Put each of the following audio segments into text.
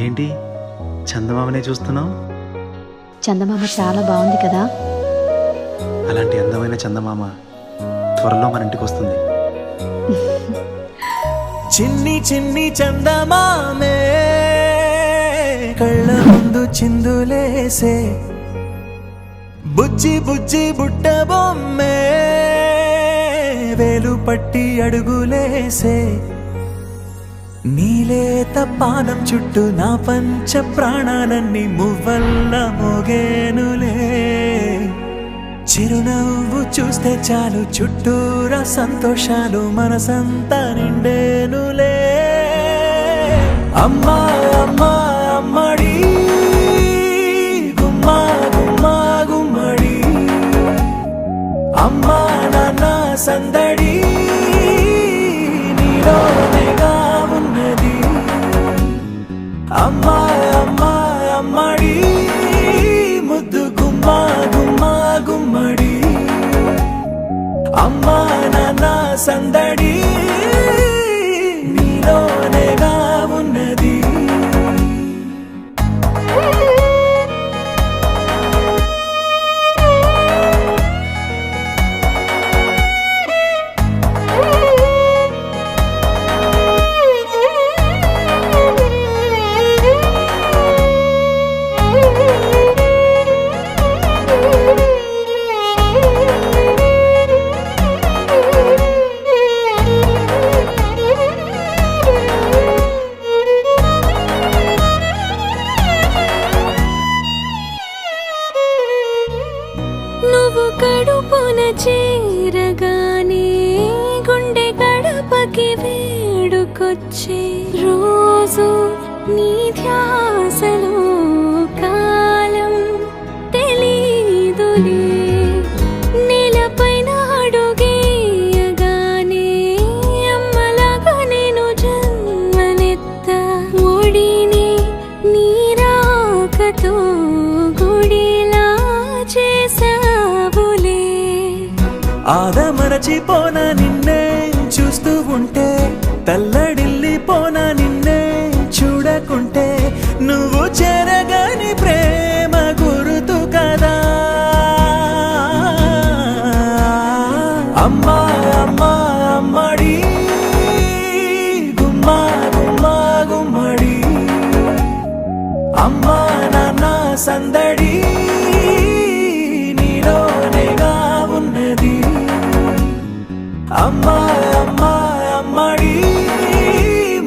ఏంటి చందమామనే చూస్తున్నావు? చందమామ చాలా బాగుంది కదా. అలాంటి అందమైన చందమామ త్వరలో మన ఇంటికి వస్తుంది. చిన్ని చిన్ని చందమామే కళ్ళ ముందు చిందులేసే, బుజ్జి బుజ్జి బుట్ట బొమ్మే వేలు పట్టి అడుగులేసే, నీలేత పానం చుట్టూ నా పంచ ప్రాణాలన్నీ మువ్వల్ల మోగేనులే. చిరునవ్వు చూస్తే చాలు చుట్టూరా సంతోషాలు మనసంతా నిండేనులే. అమ్మా అమ్మా అమ్మడి గుమ్మా గుమ్మా గుమ్మడి, అమ్మా నాన్న సందడి నీలోనేగా ఉన్నది. అమ్మా అమ్మా అమ్మడి ముద్దు గుమ్మా గుమ్మా గుమ్మడి, అమ్మా నాన్న సందడి నీలోనేగా ఉన్నది. నువ్వు కడుపున చేరగానే గుండె గడపకి వేడుకొచ్చే రోజు నీ ధ్యాసలో కాలం తెలీదులే. నేలపైన అడుగేయగానే అమ్మలాగా నేను జన్మనెత్త, ఒడిని నీ రాకతో గుడిలా చేసావులే. ఆదమరచిపోన నిన్నే చూస్తూ ఉంటే, తల్లడిల్లిపోన నిన్నే చూడకుంటే, నువ్వు చెరగని ప్రేమ గురుతు కదా. అమ్మా అమ్మా అమ్మడి గుమ్మా గుమ్మా గుమ్మడి, అమ్మా నాన్న సందడి నీలోనేగా ఉన్నది. అమ్మా అమ్మా అమ్మడి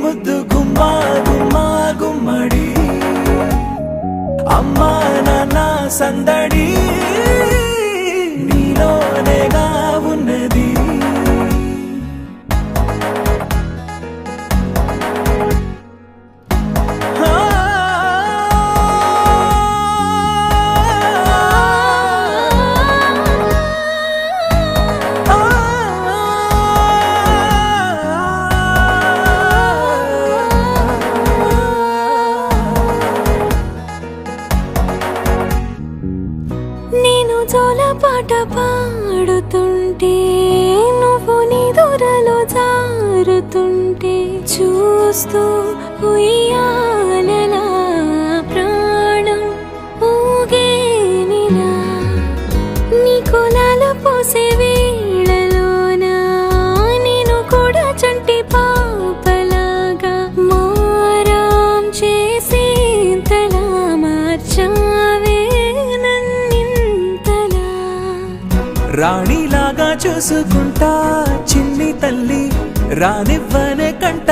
ముద్దు గుమ్మా గుమ్మా గుమ్మడి, అమ్మా నాన్న సందడి నీలోనేగా ఉన్నది. నేను జోలపాట పాడుతుంటే, నువ్వు నీ దూరలో జారుతుంటే, చూస్తూ ఉయ్యాలలా ప్రాణం ఊగేనిలా. నీ కులాల పోసే వేళలోనా నేను కూడా చంటి పాపలాగా మారాం చేసేంతలా మార్చావే నన్నింతలా. రాణిలాగా చూసుకుంటా చిన్ని తల్లి, రానివ్వనే కంట